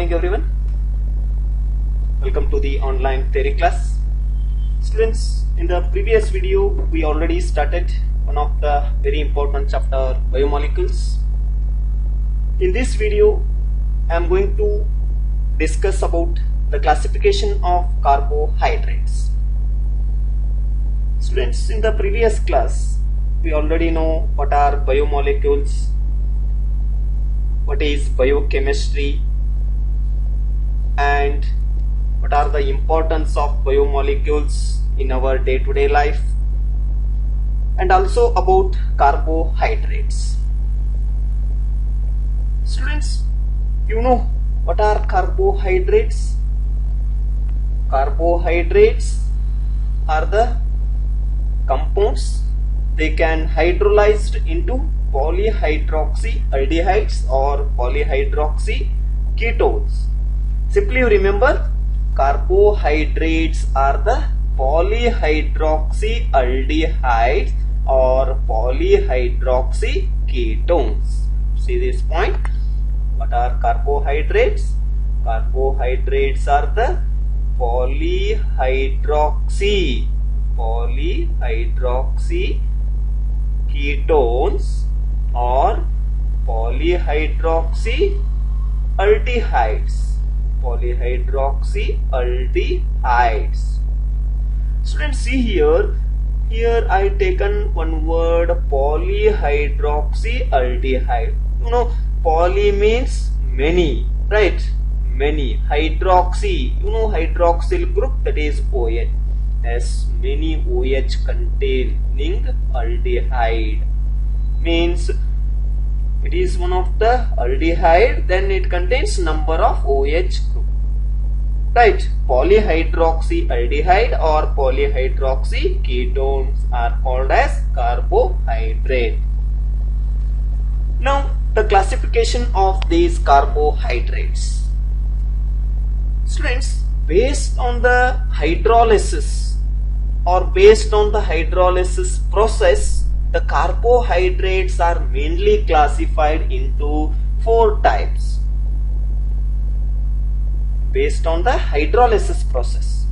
morning everyone. Welcome to the online theory class. Students, in the previous video we already started one of the very important chapter, biomolecules. In this video I am going to discuss about the classification of carbohydrates. Students, in the previous class we already know what are biomolecules, what is biochemistry, and what are the importance of biomolecules in our day-to-day life, and also about carbohydrates. Students, you know what are carbohydrates? Carbohydrates are the compounds. They can hydrolyzed into polyhydroxyaldehydes or polyhydroxy ketones. Simply you remember, carbohydrates are the polyhydroxyaldehydes or polyhydroxy ketones. See this point? What are carbohydrates? Carbohydrates are the polyhydroxy ketones or polyhydroxyaldehydes. Students, see here I taken one word, polyhydroxyaldehyde. You know, poly means many, right? Many. Hydroxy, you know, hydroxyl group, that is OH. As many OH containing aldehyde means it is one of the aldehyde, then it contains number of OH group, right? Polyhydroxyaldehyde or polyhydroxy ketones are called as carbohydrate. Now the classification of these carbohydrates. Students, based on the hydrolysis or based on the hydrolysis process, the carbohydrates are mainly classified into 4 types. Based on the hydrolysis process,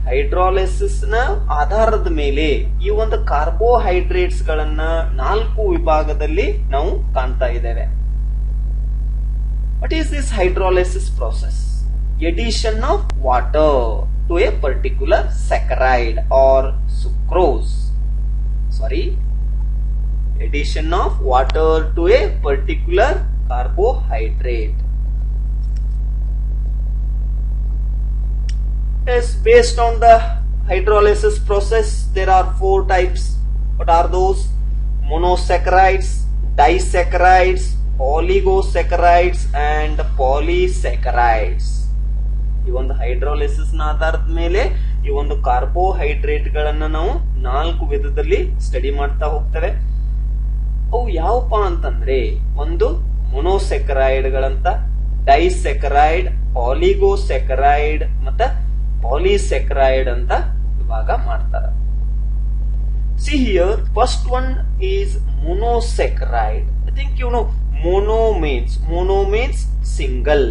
hydrolysis na ಆಧಾರದ ಮೇಲೆ ಈ ಒಂದು carbohydrates ಗಳನ್ನ 4 ವಿಭಾಗದಲ್ಲಿ ನಾವು ಕಾಣ್ತಾ ಇದ್ದೇವೆ. What is this hydrolysis process? Addition of water to a particular saccharide or sucrose. Addition of water to a particular carbohydrate. Yes, based on the hydrolysis process, there are 4 types. What are those? Monosaccharides, disaccharides, oligosaccharides, and polysaccharides. ಈ ಒಂದು hydrolysis ನ ಆಧಾರದ ಮೇಲೆ ಈ ಒಂದು carbohydrate ಗಳನ್ನ ನಾವು 4 ವಿಧದಲ್ಲಿ ಸ್ಟಡಿ ಮಾಡ್ತಾ ಹೋಗ್ತೇವೆ. ಅವು ಯಾವಪ್ಪ ಅಂತಂದ್ರೆ, ಒಂದು ಮೊನೋಸೆಕರೈಡ್ ಗಳಂತ, ಡೈಸೆಕರೈಡ್, ಆಲಿಗೋಸೆಕರೈಡ್ ಮತ್ತೆ ಪಾಲಿಸೆಕರೈಡ್ ಅಂತ ವಿಭಾಗ ಮಾಡ್ತಾರೆ. See here, first one is monosaccharide. I think you know mono means single.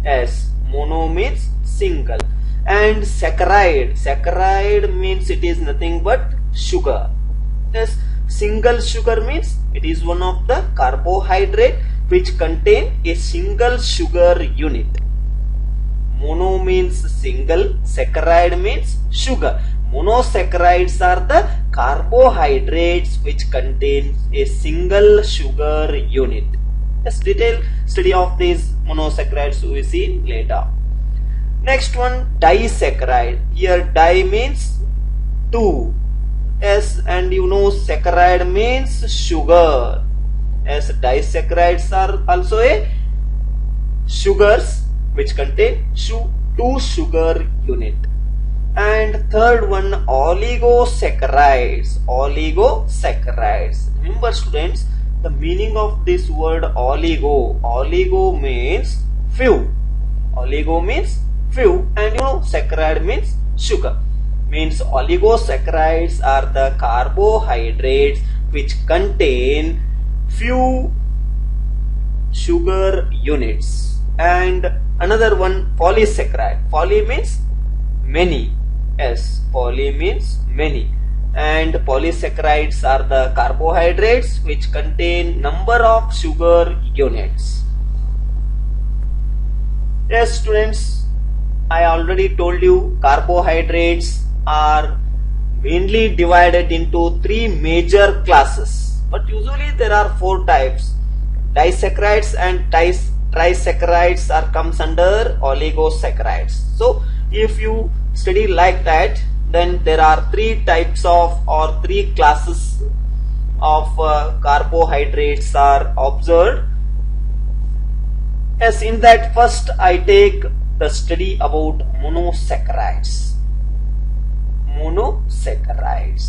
Yes, mono means single, and saccharide means it is nothing but sugar. Yes, single sugar means it is one of the carbohydrate which contain a single sugar unit. Mono means single, saccharide means sugar. Monosaccharides are the carbohydrates which contain a single sugar unit. Yes, detailed study of these monosaccharides we will see later. Next one, disaccharide. Here di means 2. Yes, and you know saccharide means sugar. Yes, disaccharides are also a sugars which contain 2 sugar unit. And third one, oligosaccharides. Remember students, the meaning of this word oligo means few. And you know saccharide means sugar. Means oligosaccharides are the carbohydrates which contain few sugar units, and another one polysaccharide. Poly means many. Yes, poly means many. And polysaccharides are the carbohydrates which contain number of sugar units. Yes, students, I already told you carbohydrates are mainly divided into three major classes, but usually there are four types. Disaccharides and trisaccharides are comes under oligosaccharides. So if you study like that, then there are three types of or three classes of carbohydrates are observed. Yes, in that first I take the study about monosaccharides. Monosaccharides.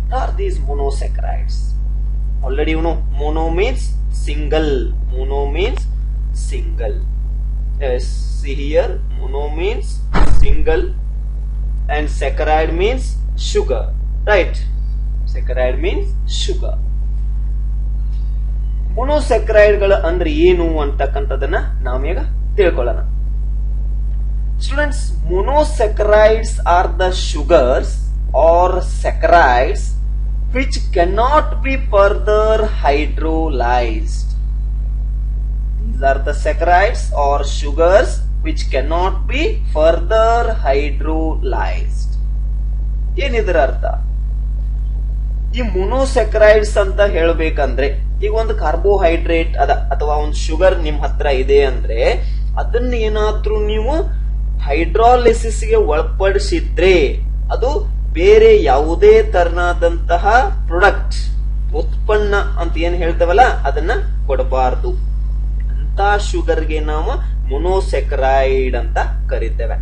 What are these monosaccharides? Already you know, mono means single. Mono means single. Yes, see here, mono means single and saccharide means sugar. Right? Saccharide means sugar. ಮೊನೊಸ್ಯಾಕರೈಡ್ಗಳು ಅಂದ್ರೆ ಏನು ಅಂತಕ್ಕಂಥದನ್ನ ನಾವೀಗ ತಿಳ್ಕೊಳ್ಳೋಣ. Students, monosaccharides are the sugars are saccharides which cannot be further hydrolyzed. These are the saccharides or sugars which cannot be further hydrolyzed. ಏನಿದರ ಅರ್ಥ? ಈ ಮೊನೊಸ್ಯಾಕರೈಡ್ಸ್ ಅಂತ ಹೇಳಬೇಕಂದ್ರೆ ಈಗ ಒಂದು ಕಾರ್ಬೋಹೈಡ್ರೇಟ್ ಅದ ಅಥವಾ ಒಂದು ಶುಗರ್ ನಿಮ್ ಹತ್ರ ಇದೆ ಅಂದ್ರೆ ಅದನ್ನ ಏನಾದ್ರೂ ನೀವು ಹೈಡ್ರಾಲಿಸಿಸ್ ಗೆ ಒಳಪಡಿಸಿದ್ರೆ ಅದು ಬೇರೆ ಯಾವುದೇ ತರನಾದಂತಹ ಪ್ರಾಡಕ್ಟ್ ಉತ್ಪನ್ನ ಅಂತ ಏನ್ ಹೇಳ್ತೇವಲ್ಲ ಅದನ್ನ ಕೊಡಬಾರದು. ಅಂತ ಶುಗರ್ಗೆ ನಾವು ಮೊನೊಸ್ಯಾಕರೈಡ್ ಅಂತ ಕರಿತೇವೆ.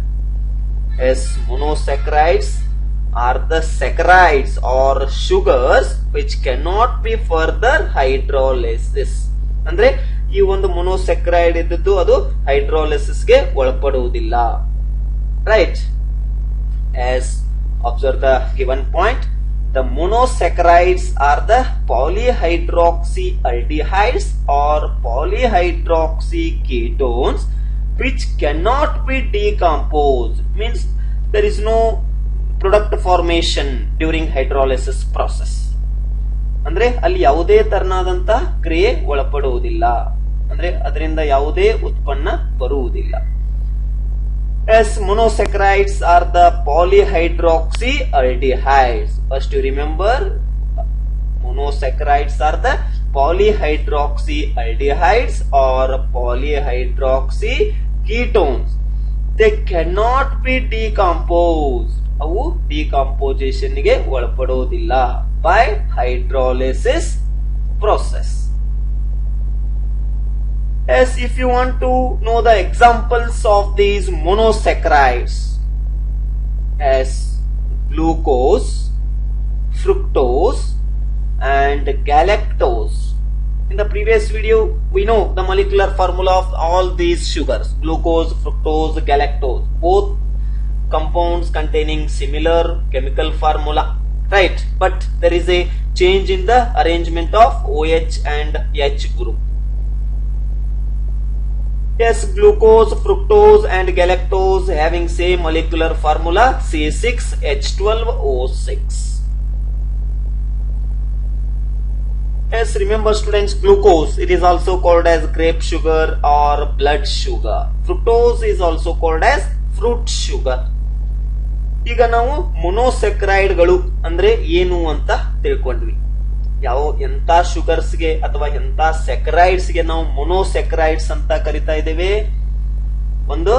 Yes, monosaccharides are the saccharides or sugars which cannot be further hydrolysis. ಅಂದ್ರೆ ಈ ಒಂದು ಮೊನೊಸ್ಯಾಕರೈಡ್ ಇದ್ದದ್ದು ಅದು ಹೈಡ್ರೋಲಿಸಿಸ್ ಗೆ ಒಳಪಡುವುದಿಲ್ಲ. Right? As observe the given point, the monosaccharides are the polyhydroxyaldehydes or polyhydroxyketones which cannot be decomposed. Means there is no product formation during hydrolysis process. ಅಂದ್ರೆ ಅಲ್ಲಿ ಯಾವುದೇ ತರನಾದಂತಹ ಕ್ರಿಯೆ ಒಳಪಡುವುದಿಲ್ಲ, ಅಂದ್ರೆ ಅದರಿಂದ ಯಾವುದೇ ಉತ್ಪನ್ನ ಬರುವುದಿಲ್ಲ. As monosaccharides are the polyhydroxyaldehydes. First you remember, monosaccharides are the polyhydroxyaldehydes or polyhydroxyketones. They cannot be decomposed. ಅವು ಡಿಕಾಂಪೋಸಿಷನ್ ಗೆ ಒಳಪಡುವುದಿಲ್ಲ by hydrolysis process. As if you want to know the examples of these monosaccharides, as glucose, fructose and galactose. In the previous video we know the molecular formula of all these sugars: glucose, fructose, galactose, both compounds containing similar chemical formula, right? But there is a change in the arrangement of OH and H group. Yes, glucose, fructose and galactose having same molecular formula C6H12O6. Yes, remember students, glucose, it is also called as grape sugar or blood sugar. Fructose is also called as fruit sugar. ಈಗ ನಾವು ಮೊನೊಸ್ಯಾಕರೈಡ್ಗಳು ಅಂದ್ರೆ ಏನು ಅಂತ ತಿಳ್ಕೊಂಡ್ವಿ. ಎಂತ sugars ಗೆ ಅಥವಾ ಎಂತ ಸ್ಯಾಕರೈಡ್ಸ್ ಗೆ ನಾವು ಮೊನೊಸ್ಯಾಕರೈಡ್ಸ್ ಅಂತ ಕರಿತಾ ಇದ್ದೇವೆ? ಒಂದು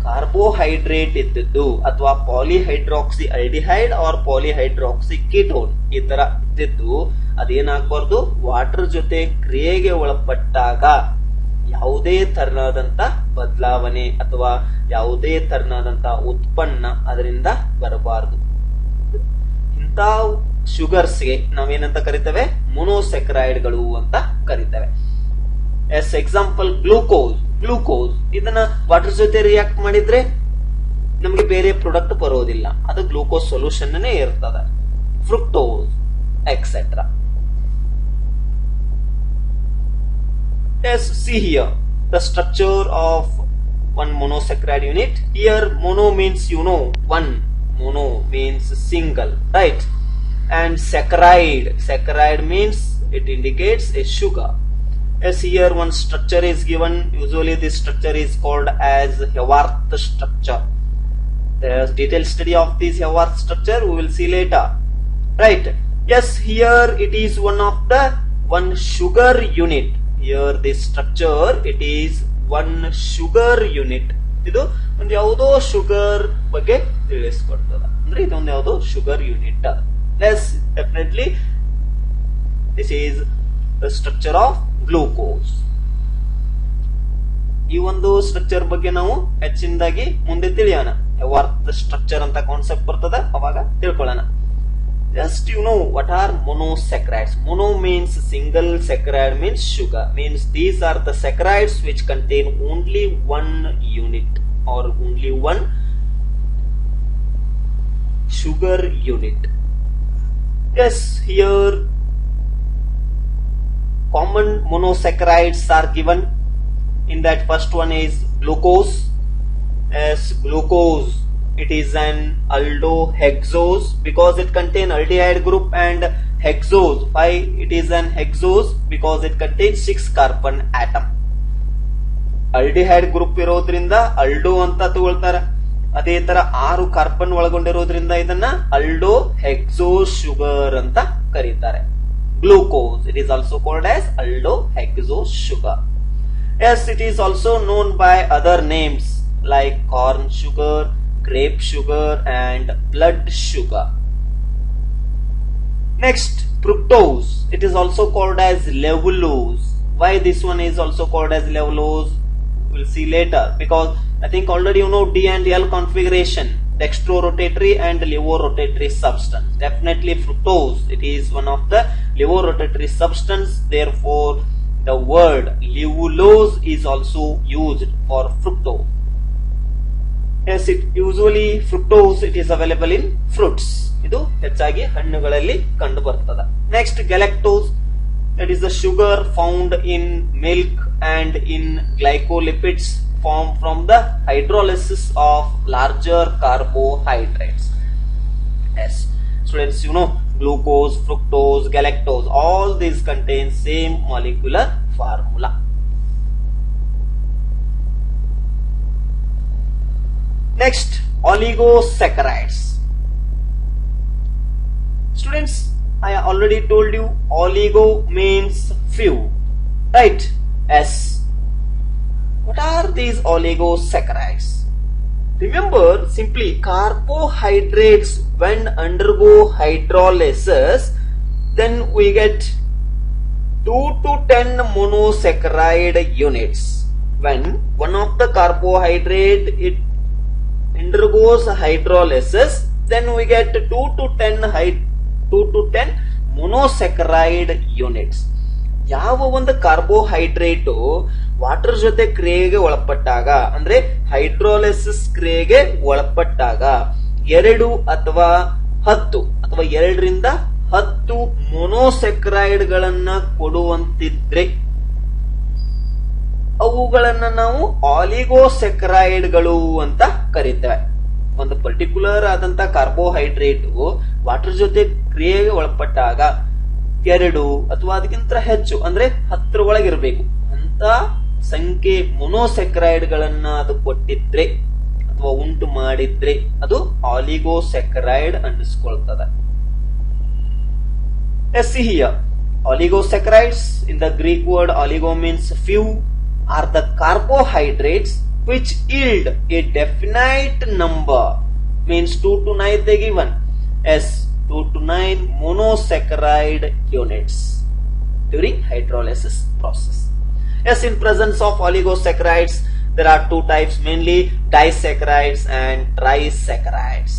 ಕಾರ್ಬೋಹೈಡ್ರೇಟ್ ಇದ್ದದ್ದು ಅಥವಾ ಪಾಲಿಹೈಡ್ರಾಕ್ಸಿ ಆಲ್ಡಿಹೈಡ್ ಆರ್ ಪಾಲಿಹೈಡ್ರಾಕ್ಸಿ ಕೀಟೋನ್ ಈ ತರ ಇದ್ದದ್ದು ಅದೇನಾಗಬಾರ್ದು, ವಾಟರ್ ಜೊತೆ ಕ್ರಿಯೆಗೆ ಒಳಪಟ್ಟಾಗ ಯಾವುದೇ ತರನಾದಂತ ಬದಲಾವಣೆ ಅಥವಾ ಯಾವುದೇ ತರನಾದಂತ ಉತ್ಪನ್ನ ಅದರಿಂದ ಬರಬಾರದು. ಇಂಥ ಶುಗರ್ಸ್ಗೆ ನಾವೇನಂತ ಕರಿತೇವೆ? ಮೊನೊಸ್ಯಾಕರೈಡ್ಗಳು ಅಂತ ಕರಿತೇವೆ. As example glucose. ಗ್ಲೂಕೋಸ್ ಇದನ್ನ ವಾಟರ್ ಜೊತೆ ರಿಯಾಕ್ಟ್ ಮಾಡಿದ್ರೆ ನಮಗೆ ಬೇರೆ ಪ್ರಾಡಕ್ಟ್ ಬರೋದಿಲ್ಲ, ಅದು ಗ್ಲೂಕೋಸ್ ಸೊಲ್ಯೂಷನ್ ಇರ್ತದೆ. Fructose etcetera. Yes, see here the structure of one monosaccharide unit. Here mono means one, mono means single, right? And saccharide means it indicates a sugar. As here one structure is given, usually this structure is called as Haworth structure. There's detailed study of this Haworth structure we will see later, right? Yes, here it is one sugar unit. Here this structure, it is one sugar unit. ಇದು ಒಂದು ಯಾವುದೋ sugar ಬಗ್ಗೆ ತಿಳಿಸ್ಕೊಡ್ತದ, ಅಂದ್ರೆ ಇದೊಂದು ಯಾವುದೋ sugar unit. Less definitely this is the structure of glucose. ಈ ಒಂದು structure ಬಗ್ಗೆ ನಾವು ಹೆಚ್ಚಿನದಾಗಿ ಮುಂದೆ ತಿಳಿಯೋಣ. ವರ್ತ್ ಸ್ಟ್ರಕ್ಚರ್ ಅಂತ ಕಾನ್ಸೆಪ್ಟ್ ಬರ್ತದ, ಅವಾಗ ತಿಳ್ಕೊಳ್ಳೋಣ. Just what are monosaccharides. Mono means single, saccharide means sugar. Means these are the saccharides which contain only one unit or only one sugar unit. Yes, here common monosaccharides are given. In that first one is glucose. As glucose, it is an aldohexose because it contains aldehyde group, and hexose. Why it is an hexose? Because it contains 6 carbon atom. aldehyde group ಇರೋದ್ರಿಂದ aldo ಅಂತ ತಗೊಳ್ತಾರ. ಅದೇ ತರ 6 carbon ಒಳಗೊಂಡಿರೋದ್ರಿಂದ ಇದನ್ನ aldohexose sugar ಅಂತ ಕರೀತಾರೆ. Glucose, it is also called as aldohexose sugar. Yes, it is also known by other names like corn sugar, grape sugar and blood sugar. Next, fructose. It is also called as levulose. Why this one is also called as levulose, we'll see later, because I think already you know D and L configuration, dextrorotatory and levorotatory substance. Definitely fructose, it is one of the levorotatory substance, therefore the word levulose is also used for fructose. Yes, it usually fructose, it is available in fruits. ಇದು ಹೆಚ್ಚಾಗಿ ಹಣ್ಣುಗಳಲ್ಲಿ ಕಂಡು ಬರ್ತದ. Next, galactose. It is the sugar found in milk and in glycolipids formed from the hydrolysis of larger carbohydrates. Yes, students, glucose, fructose, galactose, all these contain same molecular formula. Next, oligosaccharides. Students, I already told you oligo means few, right? Yes. What are these oligosaccharides? Remember, simply carbohydrates when undergo hydrolysis, then we get 2 to 10 monosaccharide units. When one of the carbohydrate it undergoes hydrolysis, then we get 2 to 10 monosaccharide units. ಯಾವ ಒಂದು carbohydrate water ಜೊತೆ ಕ್ರಿಯೆಗೆ ಒಳಪಟ್ಟಾಗ, ಅಂದ್ರೆ hydrolysis ಕ್ರಿಯೆಗೆ ಒಳಪಟ್ಟಾಗ 2 ಅಥವಾ 10 ಅಥವಾ 2ರಿಂದ 10 ಮೊನೋಸೆಕ್ರೈಡ್ ಗಳನ್ನ ಕೊಡುವಂತಿದ್ರೆ ಅವುಗಳನ್ನ ನಾವು ಆಲಿಗೋಸೆಕ್ರೈಡ್ ಗಳು ಅಂತ ಕರೀತೇವೆ. ಒಂದು ಪರ್ಟಿಕ್ಯುಲರ್ ಆದಂತ ಕಾರ್ಬೋಹೈಡ್ರೇಟ್ ವಾಟರ್ ಜೊತೆ ಕ್ರಿಯೆಗೆ ಒಳಪಟ್ಟಾಗ 2 ಅಥವಾ ಅದಕ್ಕಿಂತ ಹೆಚ್ಚು ಅಂದ್ರೆ 10 ಒಳಗಿರಬೇಕು ಅಂತ ಸಂಖ್ಯೆ ಮೊನೋಸೆಕ್ರೈಡ್ ಗಳನ್ನ ಅದು ಕೊಟ್ಟಿದ್ರೆ ಅಥವಾ ಉಂಟು ಮಾಡಿದ್ರೆ ಅದು ಆಲಿಗೋಸೆಕ್ರೈಡ್ ಅನ್ನಿಸ್ಕೊಳ್ತದೆ. See here, oligosaccharides, in the Greek word oligo means few, are the carbohydrates which yield a definite number, means 2 to 9 they given as 2 to 9 monosaccharide units during hydrolysis process. Yes, in presence of oligosaccharides there are 2 types, mainly disaccharides and trisaccharides.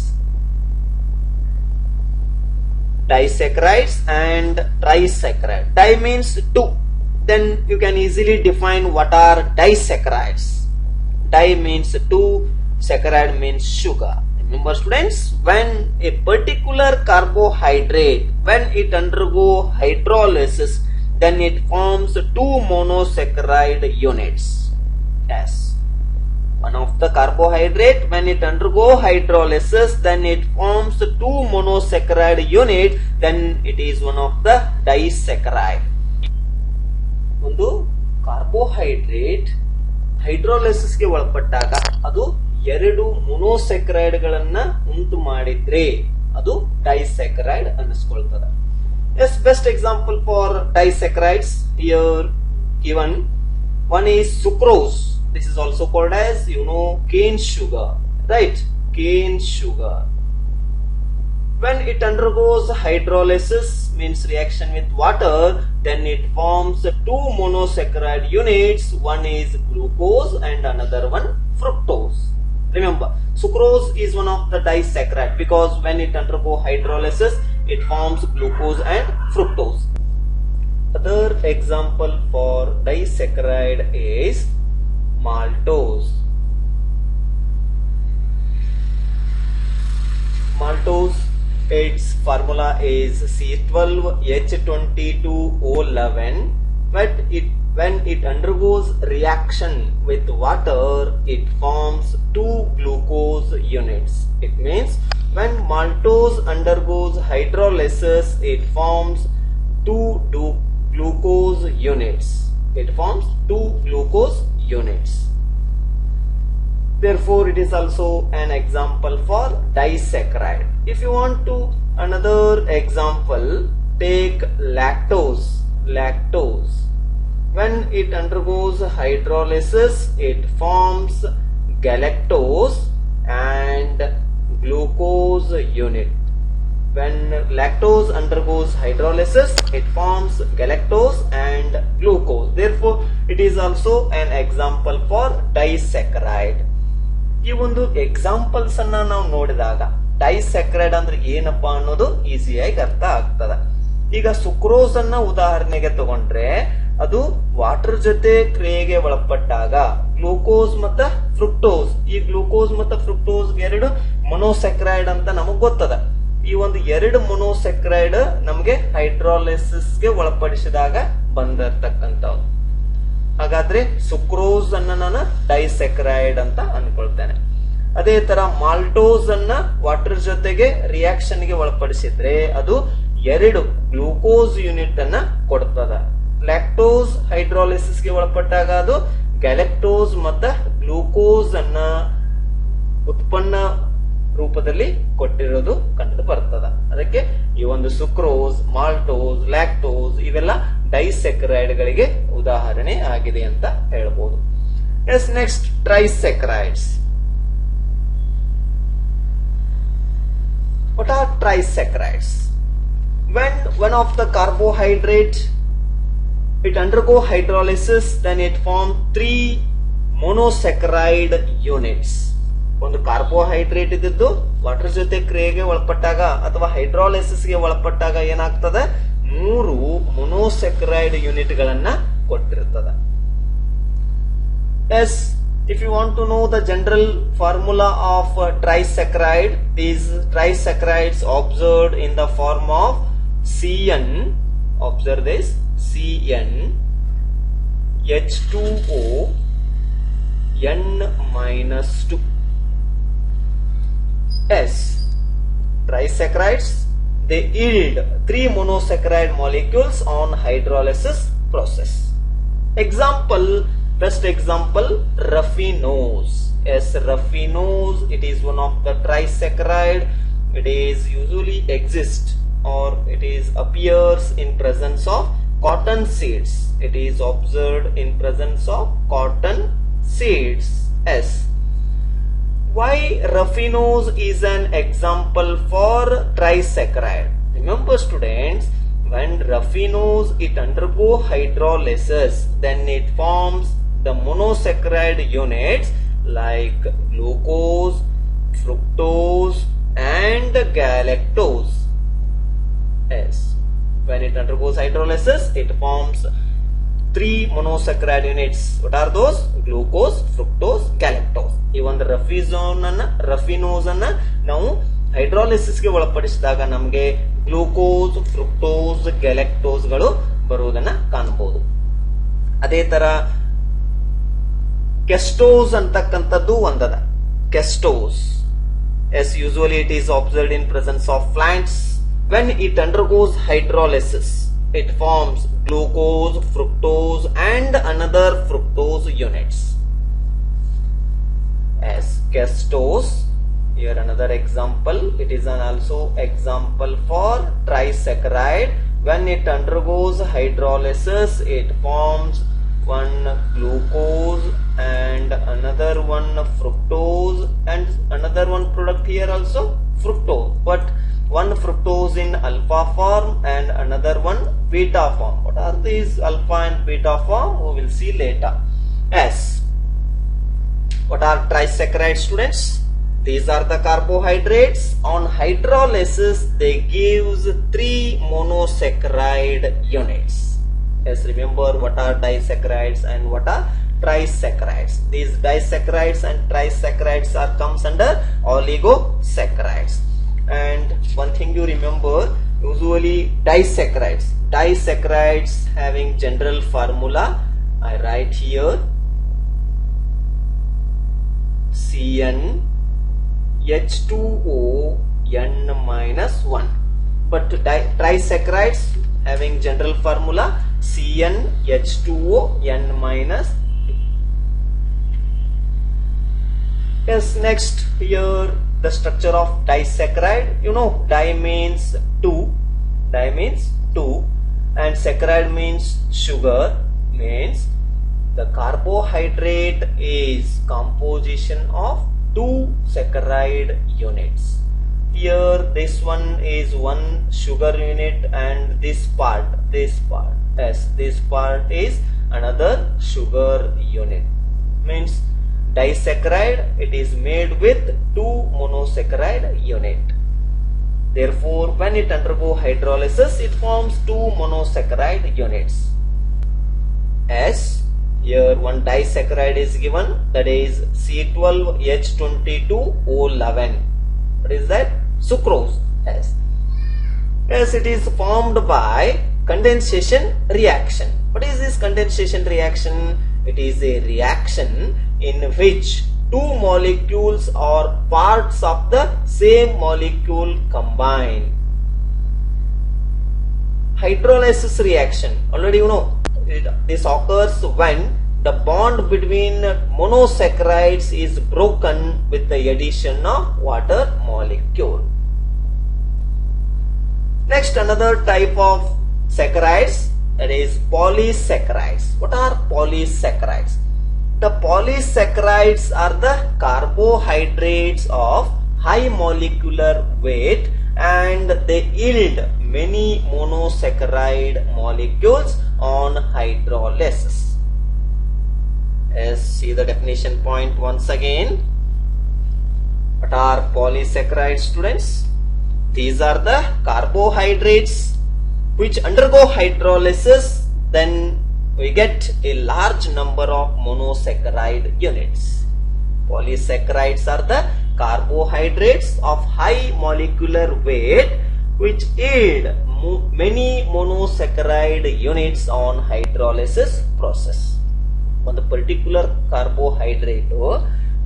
Disaccharides and trisaccharide. Di means 2. Then you can easily define what are disaccharides. Di means 2, saccharide means sugar. Remember students, when a particular carbohydrate, when it undergo hydrolysis, then it forms 2 monosaccharide units. Yes. One of the carbohydrate, when it undergo hydrolysis, then it forms two monosaccharide unit, then it is one of the disaccharide. ಒಂದು carbohydrate hydrolysis ಗೆ ಒಳಪಟ್ಟಾಗ ಅದು ಎರಡು monosaccharide ಗಳನ್ನ ಉಂಟು ಮಾಡಿದ್ರೆ ಅದು disaccharide ಅನ್ನಿಸ್ಕೊಳ್ತದೆ. Yes best example for disaccharides here given. One is sucrose. This is also called as cane sugar, right? Cane sugar. When it undergoes hydrolysis, means reaction with water, then it forms two monosaccharide units. One is glucose and another one fructose. Remember, sucrose is one of the disaccharide because when it undergoes hydrolysis, it forms glucose and fructose. Other example for disaccharide is maltose. Maltose, its formula is C12H22O11. But when it undergoes reaction with water, it forms two glucose units. It means when maltose undergoes hydrolysis, it forms two glucose units. It forms two glucose units. Therefore, it is also an example for disaccharide. If you want to another example, take lactose. Lactose. When it undergoes hydrolysis, it forms galactose and glucose unit. When lactose undergoes hydrolysis, it forms galactose and glucose. Therefore, it is also an example for disaccharide. ಈ ಒಂದು examples ಅನ್ನ ನಾವು ನೋಡಿದಾಗ ಡೈಸ್ಯಾಕರೈಡ್ ಅಂದ್ರೆ ಏನಪ್ಪಾ ಅನ್ನೋದು ಈಸಿಯಾಗಿ ಅರ್ಥ ಆಗ್ತದೆ. ಈಗ ಸುಕ್ರೋಸ್ ಅನ್ನ ಉದಾಹರಣೆಗೆ ತಗೊಂಡ್ರೆ ಅದು ವಾಟರ್ ಜೊತೆ ಕ್ರಿಯೆಗೆ ಒಳಪಟ್ಟಾಗ ಗ್ಲೂಕೋಸ್ ಮತ್ತು ಫ್ರುಕ್ಟೋಸ್, ಈ ಗ್ಲೂಕೋಸ್ ಮತ್ತು ಫ್ರುಕ್ಟೋಸ್ ಎರಡು ಮೊನೋಸ್ಯಾಕರೈಡ್ ಅಂತ ನಮಗ್ ಗೊತ್ತದ. ಈ ಒಂದು ಎರಡು ಮೊನೋಸ್ಯಾಕರೈಡ್ ನಮಗೆ ಹೈಡ್ರಾಲಿಸಿಸ್ ಗೆ ಒಳಪಡಿಸಿದಾಗ ಬಂದಿರತಕ್ಕಂಥವು. ಹಾಗಾದ್ರೆ ಸುಕ್ರೋಸ್ ಅನ್ನ ನಾನು ಡೈಸ್ಯಾಕರೈಡ್ ಅಂತ ಅನ್ಕೊಳ್ತೇನೆ. ಅದೇ ತರ ಮಾಲ್ಟೋಸ್ ಅನ್ನ ವಾಟರ್ ಜೊತೆಗೆ ರಿಯಾಕ್ಷನ್ ಗೆ ಒಳಪಡಿಸಿದ್ರೆ ಅದು ಎರಡು ಗ್ಲೂಕೋಸ್ ಯೂನಿಟ್ ಅನ್ನ ಕೊಡ್ತದ. ಲ್ಯಾಕ್ಟೋಸ್ ಹೈಡ್ರಾಲಿಸಿಸ್ ಗೆ ಒಳಪಟ್ಟಾಗ ಅದು ಗ್ಯಾಲಕ್ಟೋಸ್ ಮತ್ತು ಗ್ಲೂಕೋಸ್ ಅನ್ನ ಉತ್ಪನ್ನ ರೂಪದಲ್ಲಿ ಕೊಟ್ಟಿರೋದು ಕಂಡು ಬರ್ತದ. ಅದಕ್ಕೆ ಈ ಒಂದು ಸುಕ್ರೋಸ್, ಮಾಲ್ಟೋಸ್, ಲ್ಯಾಕ್ಟೋಸ್ ಇವೆಲ್ಲ ಡೈಸ್ಯಾಕರೈಡ್ ಗಳಿಗೆ ಉದಾಹರಣೆ ಆಗಿದೆ ಅಂತ ಹೇಳ್ಬೋದು. Yes next trisaccharides. What are trisaccharides? When one of the carbohydrate it undergo hydrolysis, then it forms three monosaccharide units. ಒಂದು ಕಾರ್ಬೋಹೈಡ್ರೇಟ್ ಇದ್ದು ವಾಟರ್ ಜೊತೆ ಕ್ರಿಯೆಗೆ ಒಳಪಟ್ಟಾಗ ಅಥವಾ ಹೈಡ್ರಾಲಿಸಿಸ್ ಗೆ ಒಳಪಟ್ಟಾಗ ಏನಾಗ್ತದೆ, ಮೂರು ಮೊನೋಸ್ಯಾಕರೈಡ್ ಯೂನಿಟ್ ಗಳನ್ನ ಕೊಟ್ಟಿರ್ತದೆ. Yes if you want to know the general formula of trisaccharide, these trisaccharides observed in the form of CN, observe this, CN H2O N-2 S. Trisaccharides, they yield three monosaccharide molecules on hydrolysis process. Example, best example, raffinose. Yes, raffinose, it is one of the trisaccharide. It is usually exists or it is appears in presence of cotton seeds. It is observed in presence of cotton seeds. Yes. Why raffinose is an example for trisaccharide? Remember students, when raffinose it undergo hydrolysis, then it forms the monosaccharide units like glucose, fructose and galactose. Yes, when it undergoes hydrolysis, it forms three monosaccharide units. What are those? Glucose, fructose, galactose. ಈ ಒಂದು ರಫಿನೋಸ್ ಅನ್ನ ನಾವು hydrolysis ಗೆ ಒಳಪಡಿಸಿದಾಗ ನಮಗೆ glucose, fructose, galactose ಗಳು ಬರುವುದನ್ನ ಕಾಣಬಹುದು. ಅದೇ ತರ ಕೆಸ್ಟೋಸ್ ಅಂತಕ್ಕಂಥದ್ದು ಒಂದದ. ಕೆಸ್ಟೋಸ್, as usually it is observed in presence of plants. When it undergoes hydrolysis, it forms glucose, fructose and another fructose units as Kestrose. Here another example, it is an also example for trisaccharide. When it undergoes hydrolysis, it forms one glucose and another one fructose and another one product here also fructose, but one fructose in alpha form and another one beta form. What are these alpha and beta form? We will see later. As what are trisaccharides, students? These are the carbohydrates. On hydrolysis, they gives 3 monosaccharide units. Yes, remember what are disaccharides and what are trisaccharides. These disaccharides and trisaccharides are comes under oligosaccharides. And one thing you remember, usually disaccharides having general formula, I write here CN H2O N minus 1, but trisaccharides having general formula CN H2O N minus 2. Yes, next here the structure of disaccharide. You know, di means 2, and saccharide means sugar, means the carbohydrate is composition of 2 saccharide units. Here this one is 1 sugar unit and this part is another sugar unit. Means disaccharide, it is made with 2 monosaccharide unit. Therefore, when it undergo hydrolysis, it forms 2 monosaccharide units. As here one disaccharide is given, that is C12H22O11. What is that? Sucrose. Yes, it is formed by condensation reaction. What is this condensation reaction? It is a reaction in which 2 molecules or parts of the same molecule combine. Hydrolysis reaction, already you know, this occurs when the bond between monosaccharides is broken with the addition of water molecule. Next, another type of saccharides, that is polysaccharides. What are polysaccharides? The polysaccharides are the carbohydrates of high molecular weight and they yield many monosaccharide molecules on hydrolysis. Let's see the definition point once again. What are polysaccharides, students? These are the carbohydrates which undergo hydrolysis, then we get a large number of monosaccharide units. Polysaccharides are the carbohydrates of high molecular weight which yield many monosaccharide units on hydrolysis process. ಒಂದು particular carbohydrate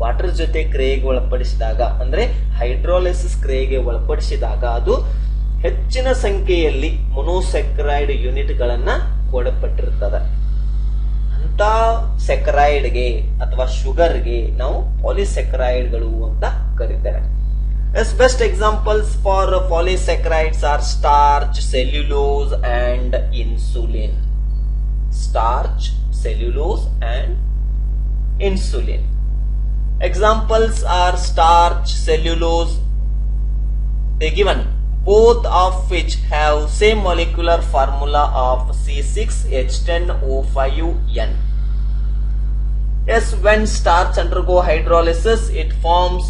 water ಜೊತೆ ಕ್ರಿಯೆಗೆ ಒಳಪಡಿಸಿದಾಗ, ಅಂದ್ರೆ hydrolysis ಕ್ರಿಯೆಗೆ ಒಳಪಡಿಸಿದಾಗ ಅದು ಹೆಚ್ಚಿನ ಸಂಖ್ಯೆಯಲ್ಲಿ ಮೊನೋಸೆಕ್ರೈಡ್ unit ಗಳನ್ನ ಕೊಡಪಟ್ಟಿರುತ್ತದೆ. ಅಂತ ಸೆಕ್ರೈಡ್ಗೆ ಅಥವಾ ಶುಗರ್ಗೆ ನಾವು ಪಾಲಿಸೆಕ್ರೈಡ್ಗಳು ಅಂತ ಕರೀತಾರೆ. As best examples for polysaccharides are starch, cellulose and insulin. Starch, cellulose and insulin. Examples are starch, cellulose, they given, both of which have same molecular formula of C6H10O5N. Yes, when starch undergo hydrolysis, it forms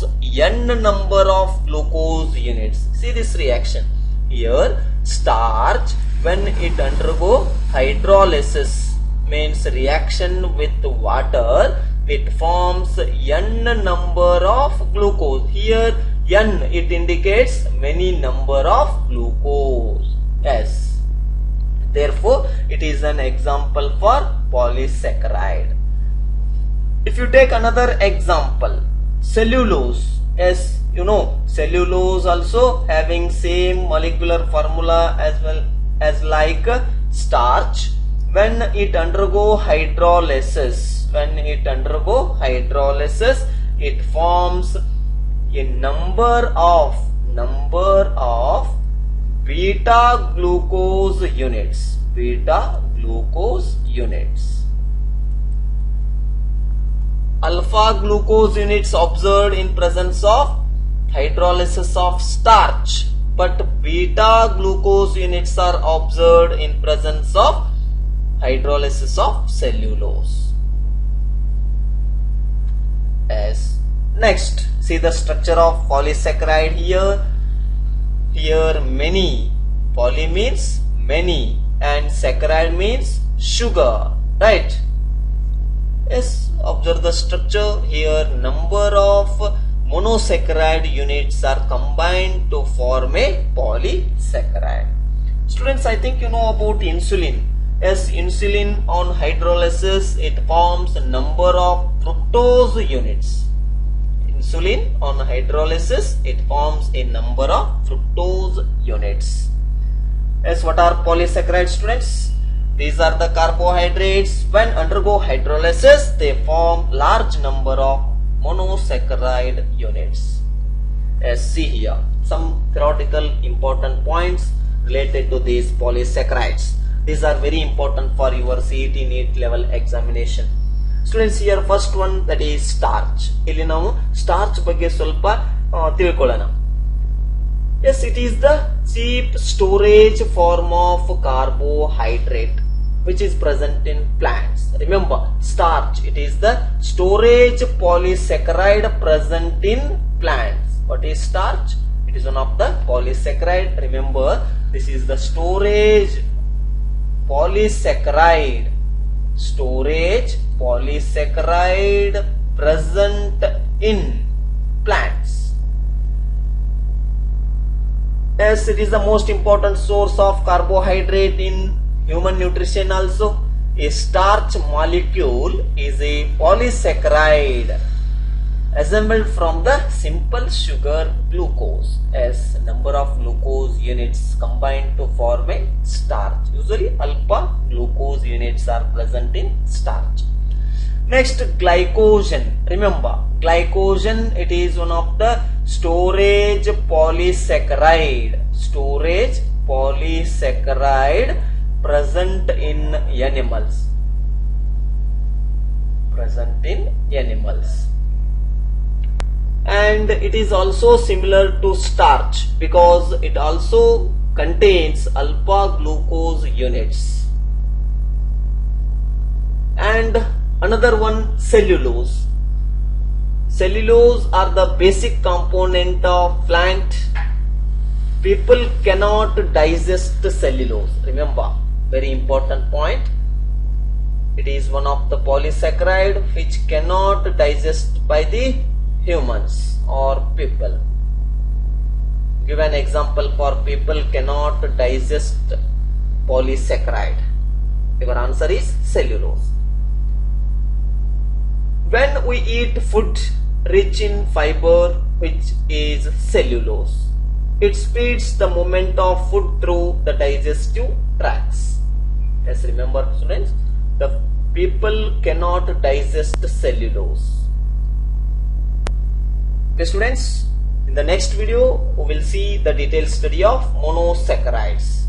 n number of glucose units. See this reaction. Here, starch, when it undergo hydrolysis, means reaction with water, it forms n number of glucose. Here, n, it indicates many number of glucose. Yes. Therefore, it is an example for polysaccharide. If you take another example, cellulose. Yes, you know, cellulose also having same molecular formula as well as like starch. When it undergo hydrolysis, it forms a number of beta glucose units. Alpha glucose units observed in presence of hydrolysis of starch, but beta glucose units are observed in presence of hydrolysis of cellulose. As next, see the structure of polysaccharide here. Here many, poly means many and saccharide means sugar, right? Yes, observe the structure here. Number of monosaccharide units are combined to form a polysaccharide. Students, I think you know about insulin. Yes, insulin on hydrolysis, it forms a number of fructose units. Insulin on hydrolysis, it forms a number of fructose units. Yes, what are polysaccharides, students? These are the carbohydrates. When undergo hydrolysis, they form large number of monosaccharide units. As see here, some theoretical important points related to these polysaccharides. These are very important for your CET NEET level examination. Students, here first one, that is starch. ಇಲ್ಲಿ ನಾವು starch ಬಗ್ಗೆ ಸ್ವಲ್ಪ ತಿಳ್ಕೊಳ್ಳೋಣ. Yes, it is the cheap storage form of carbohydrate which is present in plants. Remember, starch, it is the storage polysaccharide present in plants. What is starch? It is one of the polysaccharide. Remember, this is the storage polysaccharide present in plants. Yes, it is the most important source of carbohydrate in human nutrition also. A starch molecule is a polysaccharide assembled from the simple sugar glucose, as number of glucose units combined to form a starch. Usually alpha glucose units are present in starch. Next, glycogen. Remember, glycogen, it is one of the storage polysaccharide present in animals. And it is also similar to starch because it also contains alpha glucose units. And another one, cellulose. Cellulose are the basic component of plant. People cannot digest cellulose. Remember, very important point. It is one of the polysaccharide which cannot digest by the humans or people. Give an example for people cannot digest polysaccharide. Your answer is cellulose. When we eat food rich in fiber, which is cellulose, it speeds the movement of food through the digestive tracts. Yes, remember students, the people cannot digest cellulose. Okay students, in the next video we will see the detailed study of monosaccharides.